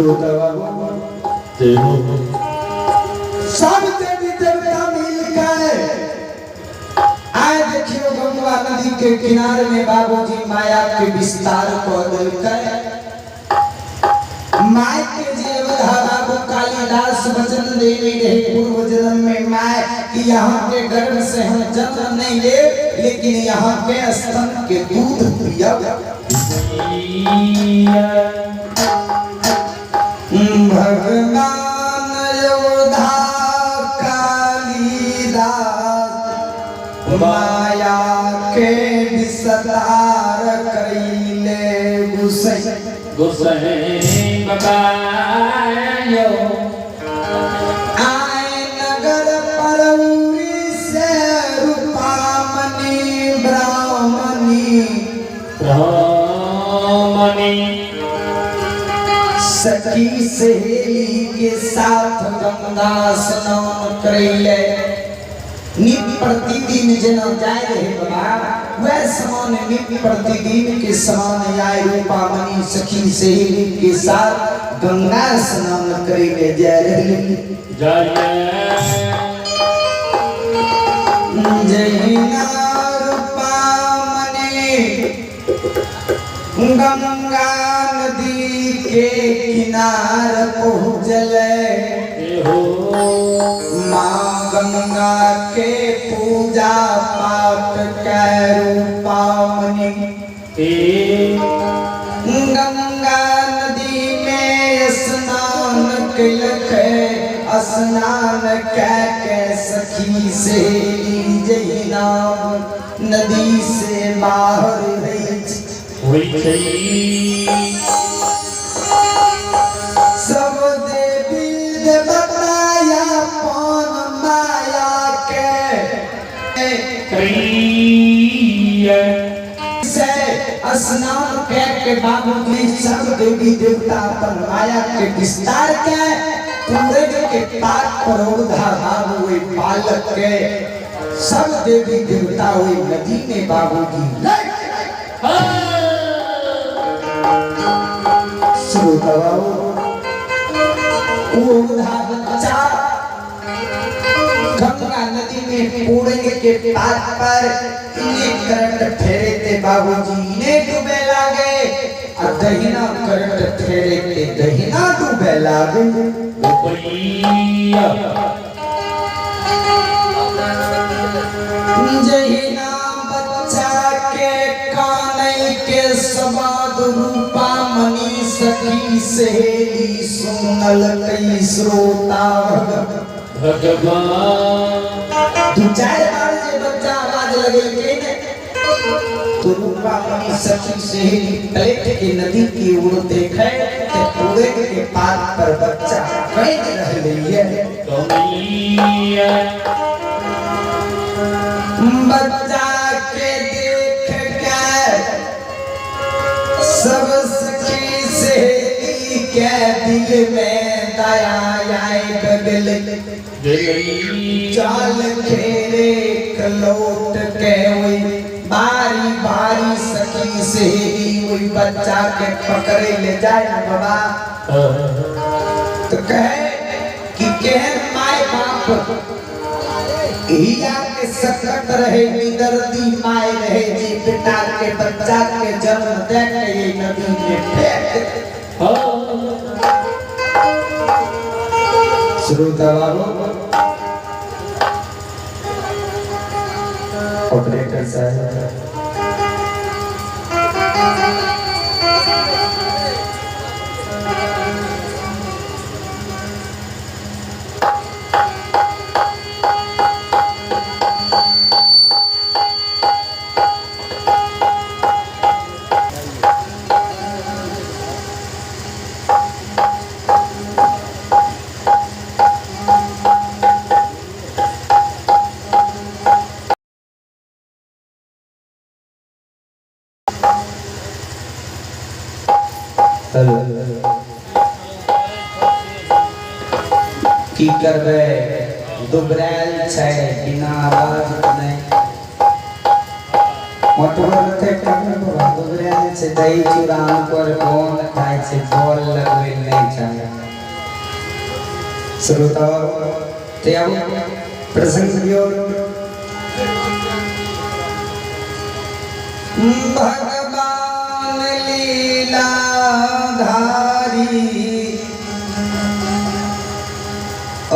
श्रोता सब देवी देवता मिलकर आए देखियो गंगा नदी के किनारे में बाबूजी माया के विस्तार को मिलकर माय के जीवधा बाबू कालिदास वचन देने रहे पूर्व जन्म में माय कि यहाँ के गर्भ से हम जन्म नहीं ले लेकिन यहाँ के स्तन के दूध पिया भगवान योधा कालिदास माया के विस्तार कइले गुसै बतायो आए नगर परौरी से रूपामणि ब्राह्मणी सखी सहेली के साथ गंगा स्नान कइले नित प्रतिदिन जना जाय रहे बाबा वह समान नित प्रतिदिन के समान आए रूपामणि सखी सहेली के साथ गंगा स्नान कइले जाय रहे जहिना रूपामणि गंगा नदी के किनार पहुँचले माँ गंगा के पूजा पाठ के रूपामणि गंगा नदी में स्नान कइलकै स्नान के सखी सहेली जहिना नदी से बाहर सब देवी देवताया पन माया के से स्नान के बाबूजी सब देवी देवता अपन माया के विस्तार के पूरे के पाठ परोधा बाबू हुए बालक के सब देवी देवता हुए नदी में बाबूजी बच्चा गंगा नदी में कूड़ने के पार पर इन्हें करंट फेरे थे बाबूजी इन्हें डूबे लागे और दहिना करंट फेरे थे दहिना डूबे लागे जहिना बच्चा के कानई के सवाद रूपामणि सखी सहेली सुनल कई श्रोता भगवान दो चार बार जे बच्चा आवाज लगे के तो रूपामणि सखी सहेली पलट के नदी की ओर देखे तो पूरे के पार पर बच्चा कहीं रह रही है बच्चा के देख के सब सखी सहेली के दिल में दया आए बगल चाल खेरे लौट के हुई बारी बारी सखी सहेली हुई बच्चा के पकड़े ले जाए बाबा तो कहे कि केहन माय बाप हिया के सकट रहे निदर्दी माय रहे जी पिता के बच्चा के जन्म दे के ये नदी में फेंक श्रोता ऑपरेटर साहब की करबे दुबराल छै बिना आवाज नहीं मोटवर थे करने को दुबराल छे दही चूड़ा पर कौन खाए छे बोल लगवे नहीं चाहे श्रोता ते अब प्रसंग दियो भगवान लीला धारी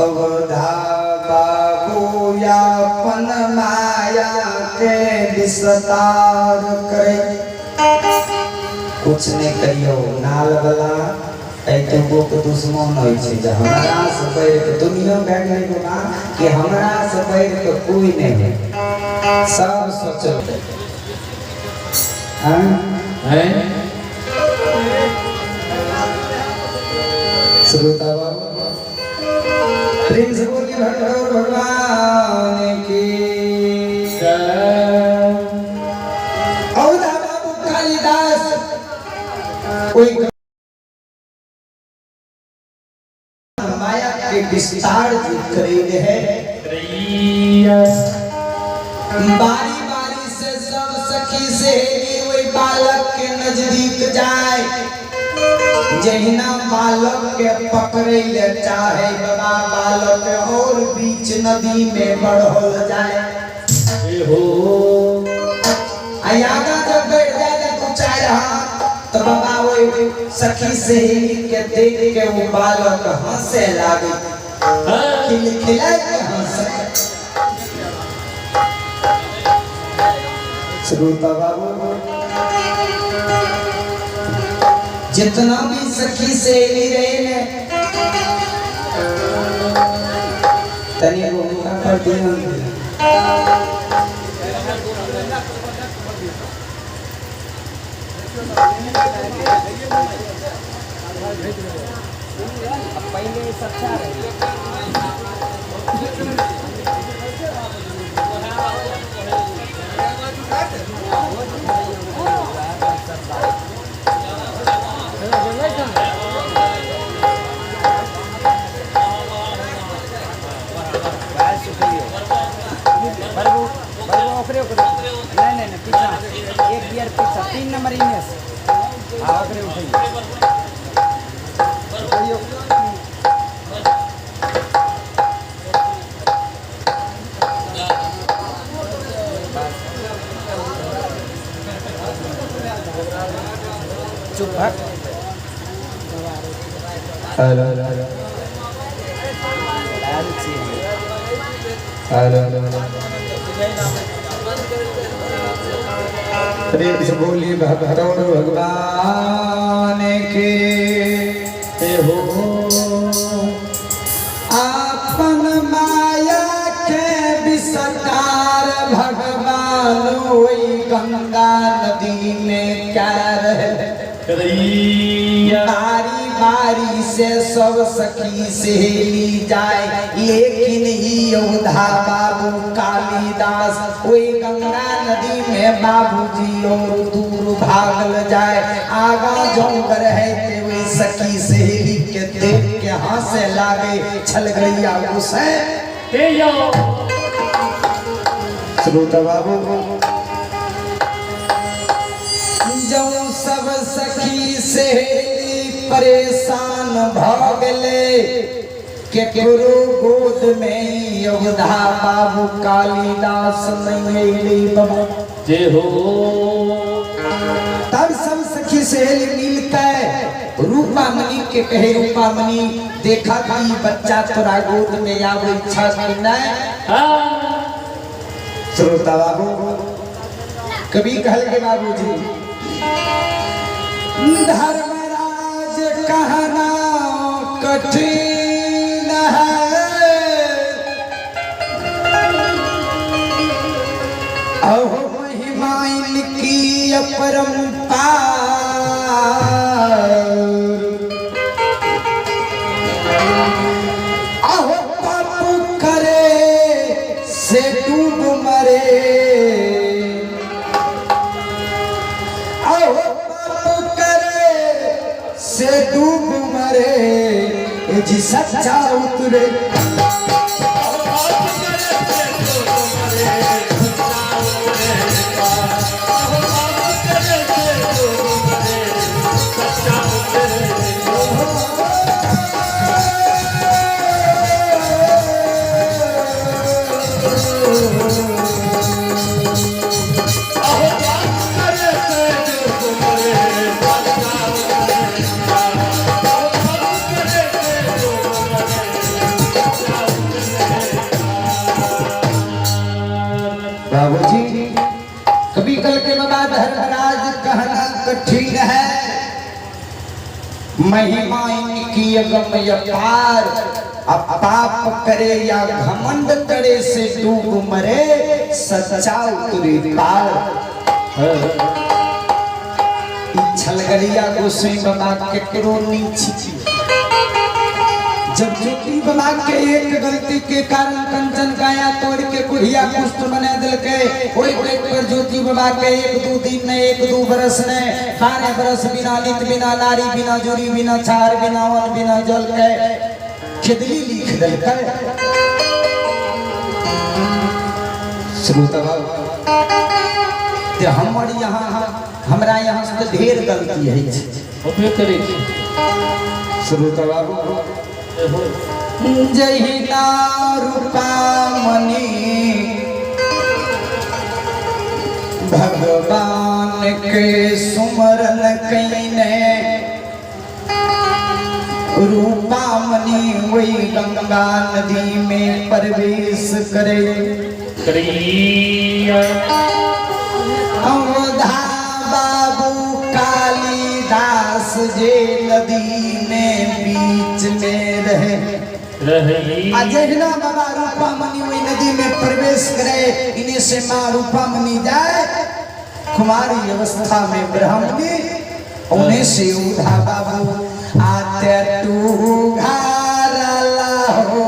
अवधा बाबू यापन माया के विस्तार करे कुछ नहीं करियो नाल वाला ऐतुगो के दुश्मन होय छे जे हमरा से पैर के दुनिया बैठ नहीं बना कि हमरा से पैर के कोई नहीं है सब सोचो हां है श्रोता बाबू प्रेम से बोलिए भगवान की अवधा बाबू कालिदास कोई माया के विस्तार करेले है बारी बारी से सब सखी सहेली वही बालक के नजदीक जाए जहिना बालक के पकड़े ले चाहे बाबा बालक और बीच नदी में बढ़ल जाए हो आयागा जब बैठ जाए तो चाहे रहा तो बाबा वो सखी सहेली के देख के वो बालक हंसे लागे खिलखिला के हंसे श्रोता बाबू जितना भी सखी सहेली रहे ने तनी भूमिका पर ध्यान दे पहले सच्चा नहीं पीछा एक गियर पीछा 3 नंबर इनेस हाँ ओकरे उठाइए चुप भाग हेलो प्रेम से बोली भगवान के हो आपन माया के विस्तार भगवान वही गंगा नदी में क्या रहे बारी बारी से सब सखी सहेली जाए लेकिन अवधा बाबू कालिदास वही गंगा नदी में बाबूजी और दूर भागल जाए आगा जोंगर है वही सखी सहेली के देख के हंसे लागे छल गैया उसे श्रोता बाबू जो सब सखी सहेली परेशान भागले के गुरु गोद में अवधा बाबू कालिदास नहीं बाबा जय हो तब सब सखी सहेली मिलकर रूपामणि के कहे रूपामणि देखा कि बच्चा तोरा गोद में आवे इच्छा नहीं श्रोता बाबू कभी कहल के बाबूजी धर्मराज कहना कठिन है अहो महिमाइन की अपरंपार अहो पाप करे से डूब मरे अहो से डूब मरे जी सच्चा उतरे बाबूजी कभी कल के बाबा धर्मराज कहना कठिन है, महिमा इनकी अगम अपार, अब पाप करे या घमंड करे से डूब मरे, सच्चा उतरे पार। छलगलिया गोसाई बाबा के करो नीची, जब ज्योति बाबा के एक गलती के कारण कंचन काया तोड़ के कुढ़िया कुष्ठ बना दिल के, कोई देख कर ज्योति बाबा के 1-2 दिन ने 1-2 बरस ने 12 बरस बिना नित बिना नारी बिना जोरी बिना छार बिना वन बिना जल के खिदली लिख दिल के। श्रोता ते हमर यहाँ हमरा यहाँ से ढेर गलती है। श्रोता बाबू जहिना रूपामणि भगवान के सुमरन कईने, रूपामणि वही गंगा नदी में प्रवेश करे। अवधा बाबू कालिदास जे नदी में बीच में रहे, अजहना बाबा रूपामणि वही नदी में प्रवेश करे। इन्हें से माँ रूपामणि जाए कुमारी अवस्था में ब्राह्मणी, उन्हें से उधा बाबू आते तू घारला हो।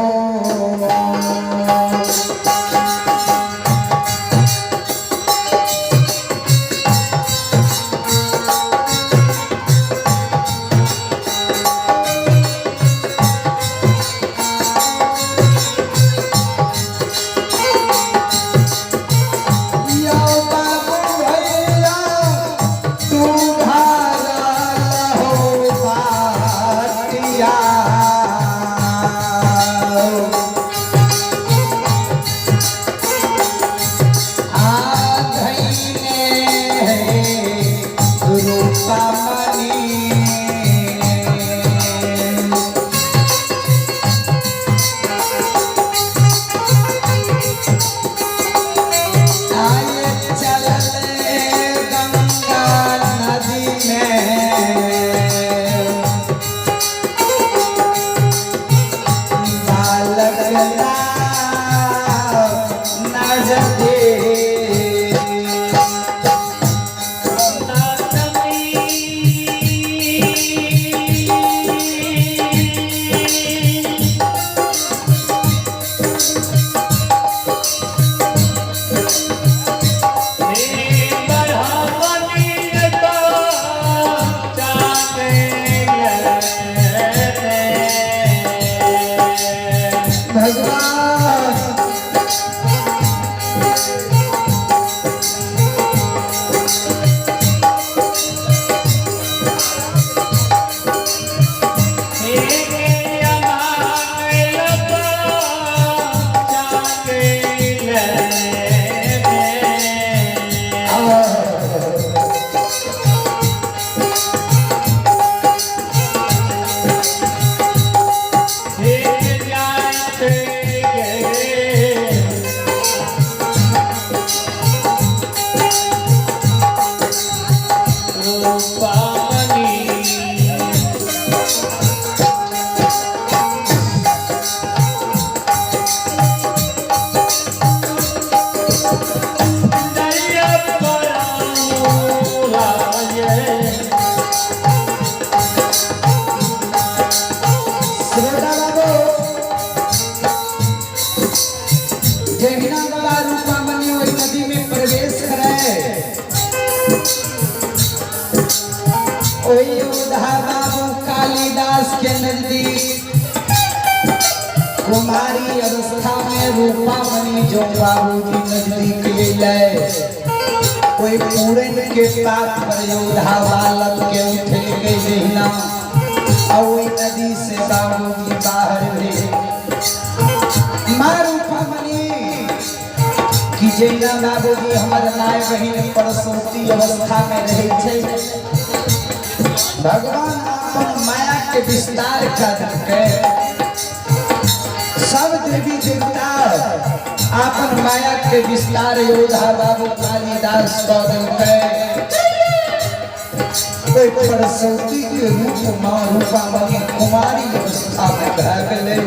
के नजदीक कुमारी अवस्था में रूपामणि जो बाबू की नजदीक ले जाए, कोई पूरन के पात पर योधा बालक के उठे गए देना और नदी से बाबू की बाहर ले माँ रूपामणि कि जैना बाबू जी हमारे नाय बहन परसौती अवस्था में रहे थे। भगवान अपन माया के विस्तार कर के सब देवी देवता आपन माया के विस्तार योधा बाबू कालिदास कौन है कोई सरस्वती के रूप मां रूपा मनी कुमारी अवस्था में भाग ले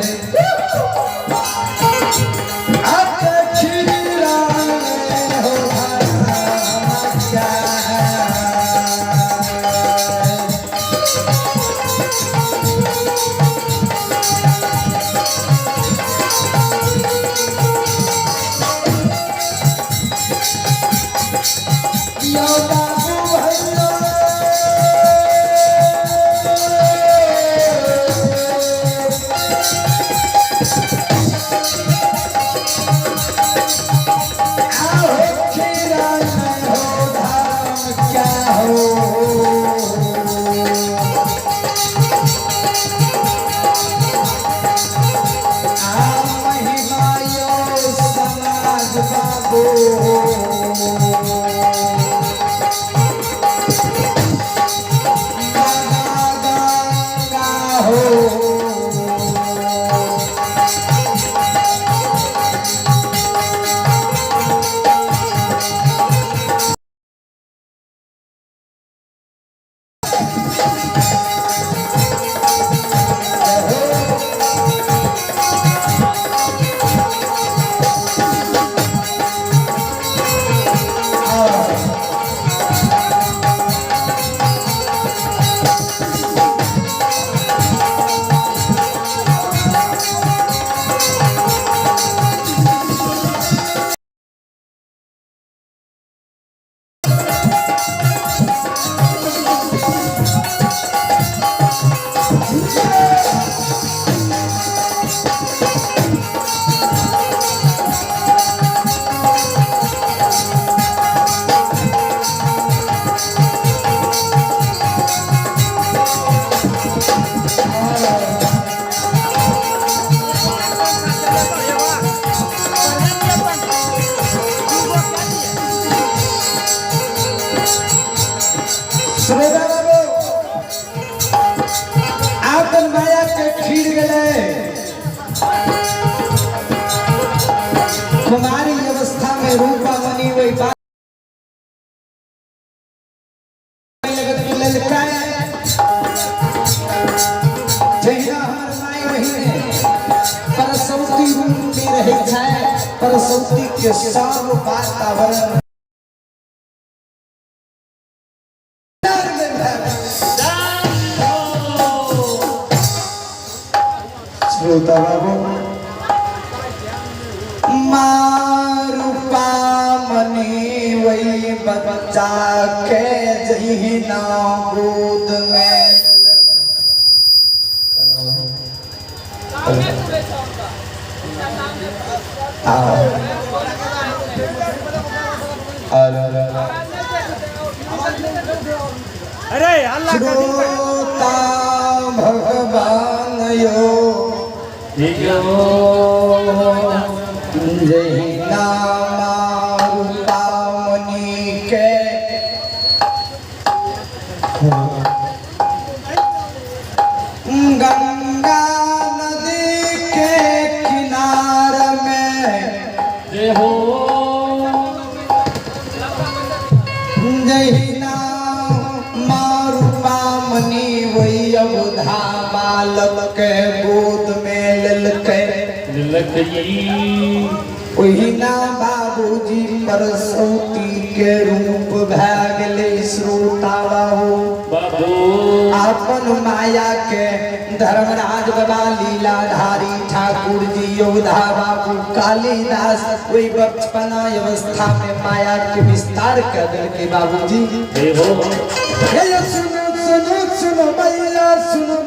कुमारी अवस्था में रूपा मनी वही बात परसौती रूप में रहे छाए परसौती के सब वातावरण श्रोता बाबू मारूपा मनी वही बच्चा के जहीना गोद में अरे अल्लाह का श्रोता भगवान यो जहीना मारूपा मनी के गंगा नदी के किनार में जहीना मारूपा मनी वही अबुधा बालक के गोद में ललके वही ना बाबूजी परसौती के रूप भागले श्रोता बाबू अपन माया के धर्मराज बाबा लीलाधारी ठाकुर जी योधा बाबू कालिदास कोई बचपना अवस्था में माया के विस्तार कर दिल के बाबूजी सुनो सुनो सुनो भैया सुनो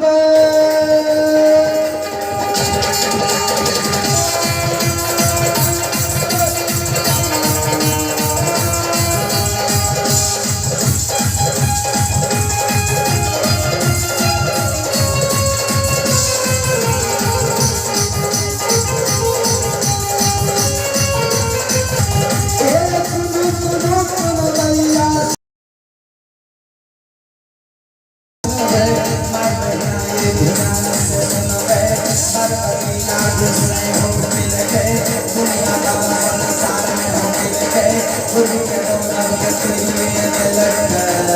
खुदी के रौनक तेरी लटक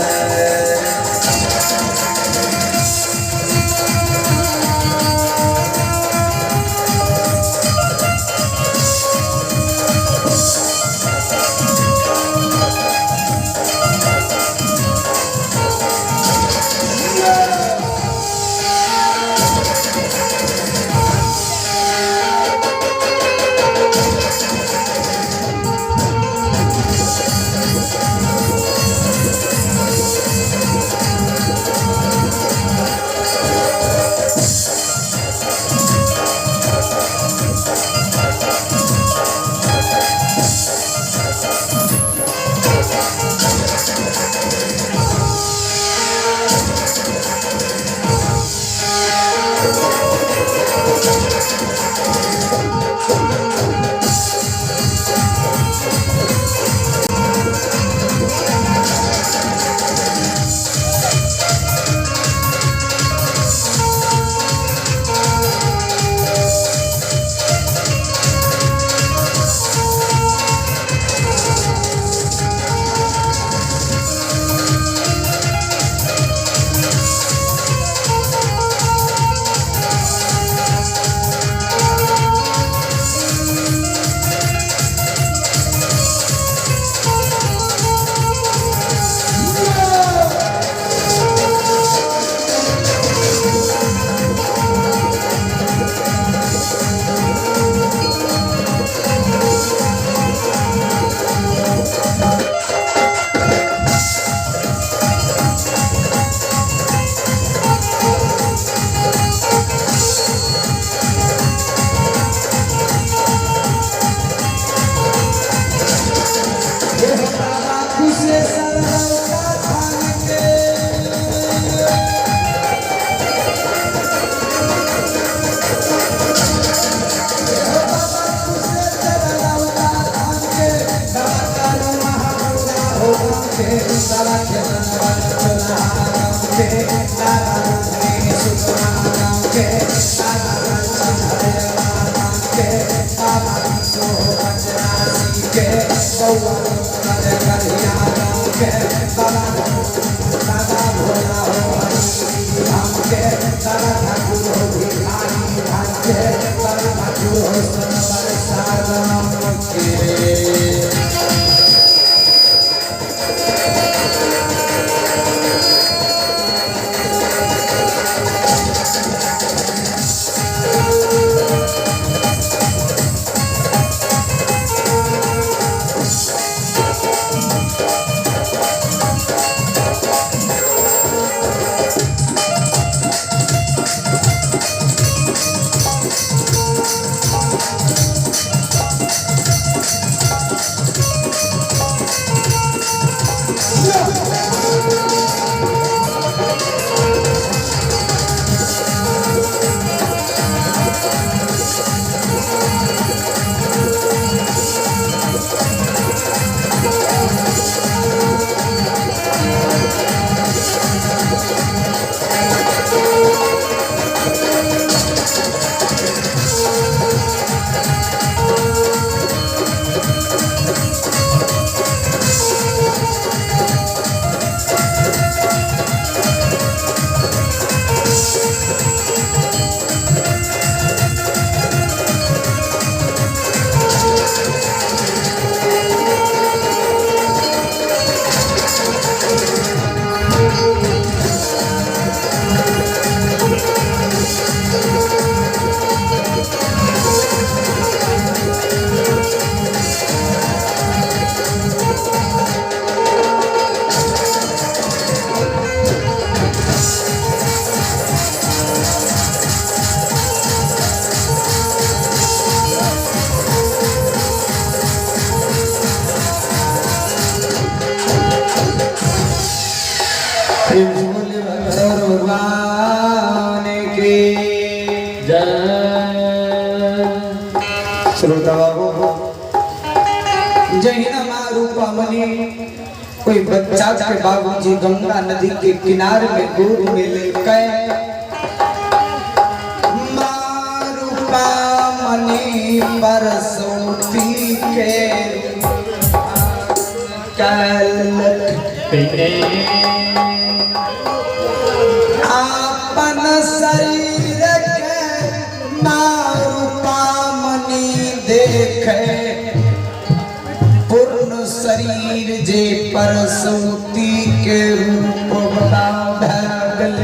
भगवान की श्रोता बाबू जय रूपामणि कोई बच्चा के बाबूजी गंगा नदी के किनारे में गोद में लेकर रूपामणि परसोती के आपन शरीर के रूपा मनी देखे पूर्ण शरीर जे परसौती के रूप धरल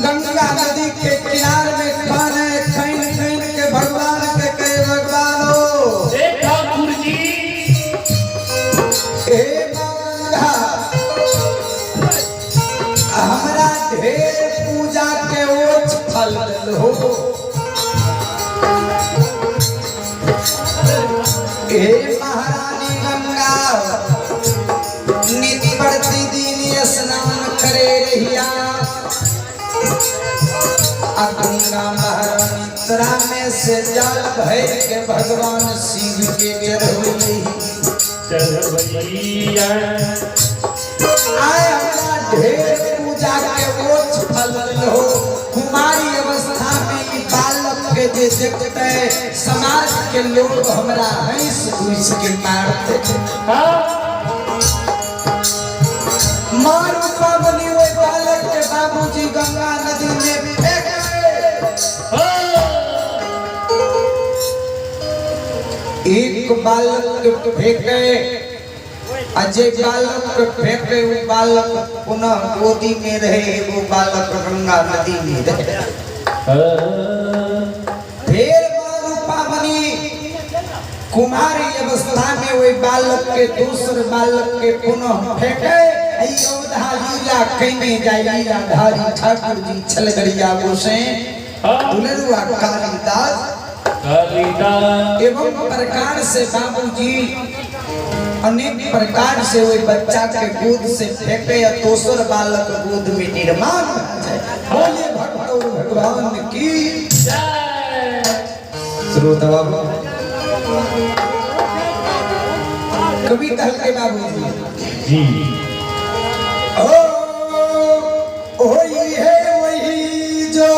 गंगा नदी के किनारे में खाने खैन खैन के भगवान के कहे भगवान हो ठाकुर जी हे गंगा हमरा ढेर पूजा के ओछ फल हो हे महारानी गंगा नित प्रतिदिन स्नान करे रहिया गंगा महारानी तरा में से जल भर के भगवान शिव के चढ़वैया आए हमरा ढेर पूजा के ओछ फल हो कुमारी अवस्था में ई बालक के जे देखते समाज के लोग हमरा हंस घुस के मारते मारू पावनी वो बालक के बाबूजी गंगा नदी में फेंक एक बालक फेंके अजय बालक फेंके वो बालक पुनः गोदी में रहे वो बालक गंगा नदी में रहे फिर रूपा बनी कुमारी अवस्था में वो बालक के दूसरे बालक के पुनः फेंके योधा लीला कहने जाए लीला धारी ठाकुर जी छलगड़िया गोसे दुलरुआ कालिदास कालिदास एवं प्रकार से बाबूजी अनेक प्रकार से वही बच्चा के गोद से फेंके या दोसर बालक गोद में निर्माण हो जाए। बोले भक्त और भगवान की जय। श्रोता बाबू कभी कहल के बाबूजी जी ओ वही है वही जो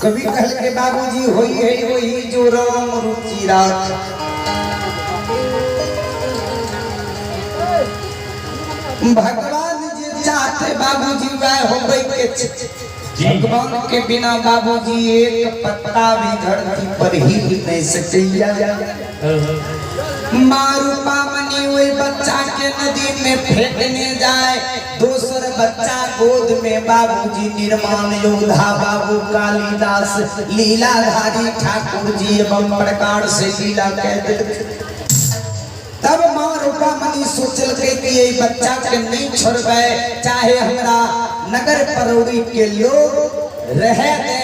कभी कहल के बाबूजी होई है वही जो राम रुचि राख। भगवान जी चाहते बाबूजी वह होवे के भगवान के बिना बाबूजी एक पत्ता भी धरती पर हिल नहीं सकैया। मारूपा मनी वही बच्चा के नदी में फेंकने जाए, दूसर बच्चा गोद में बाबूजी निर्माण योद्धा बाबू कालिदास लीलाधारी ठाकुर जी एवं प्रकार से लीला कहते। तब माँ रूपा मनी सोचल के कि ये बच्चा के नहीं छोड़बे, चाहे हमरा नगर परौड़ी के लोग रह दे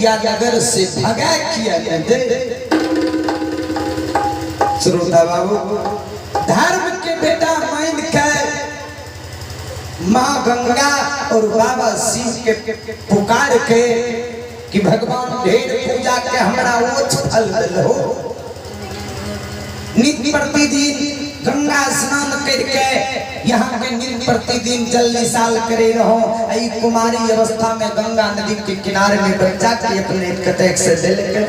या नगर से भगा किया दे। श्रोता बाबू धर्म के बेटा मान के माँ गंगा और बाबा शिव के पुकार के कि भगवान ढेर पूजा के हमरा ओछ फल हो। नित्य प्रतिदिन गंगा स्नान करके यहाँ के नित्य प्रतिदिन जल निसाल करे रहो। आई कुमारी अवस्था में गंगा नदी के किनारे में बच्चा के अपने कतक से दिल के।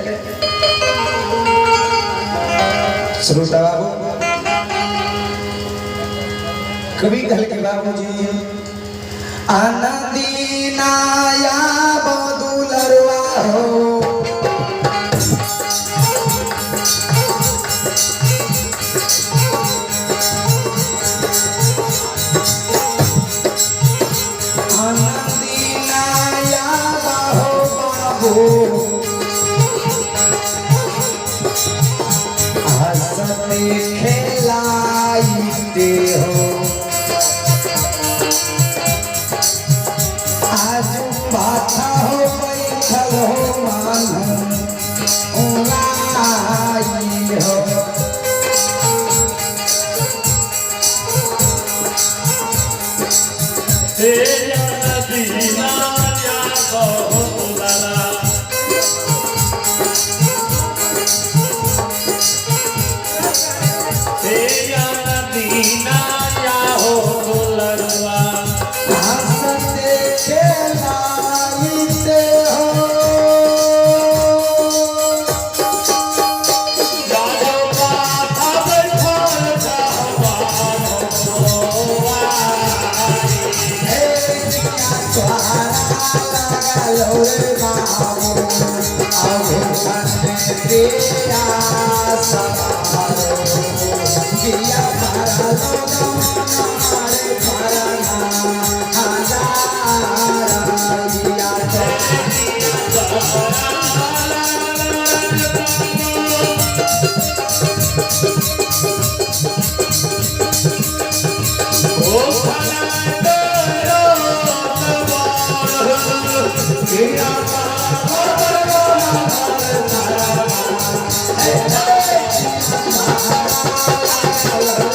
श्रोता बाबू कभी कहल के बाबूजी आनंदीनाया बदुलरवा हो आनंदीनाया बाहो बाबू खेलाइते हो आज बाथा हो बैठल हो मानो उलाई हो। तेरा दीना या बहुला दीना या हो दुलरवा हंसते खेलाइते हो जानो बाथा बैठल Yeah.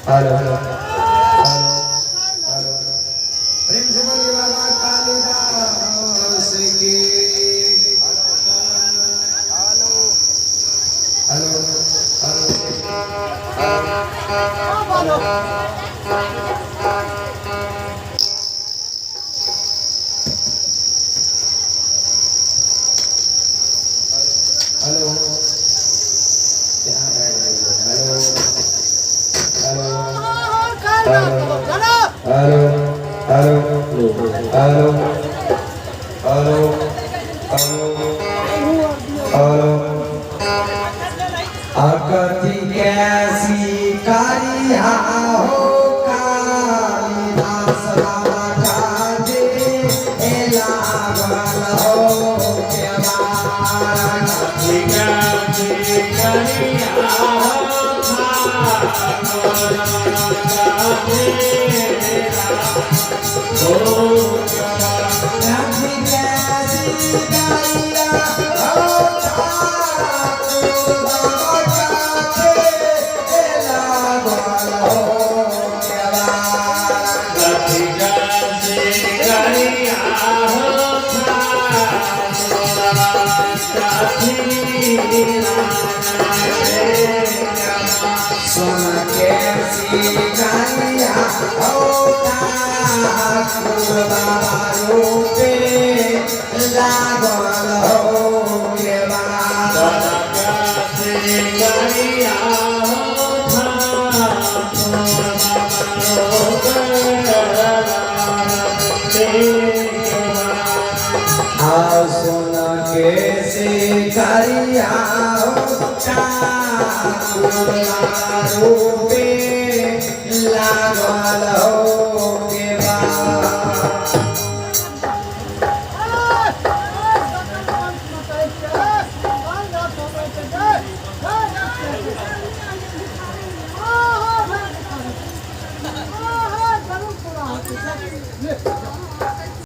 हेलो हेलो हेलो प्रेम से बोलिए बाबा कालिदास की हेलो हेलो हेलो क्या है hello hello hello hello hello hello आकती कैसी कारिया हो कालिदास बाबा काजे लागल हो के सोना कैसी कारिया हो ठाकुर बाबा रूपे लागल हो के सोना कैसी कारिया हो ठाकुर बाबा रूपे लागल हो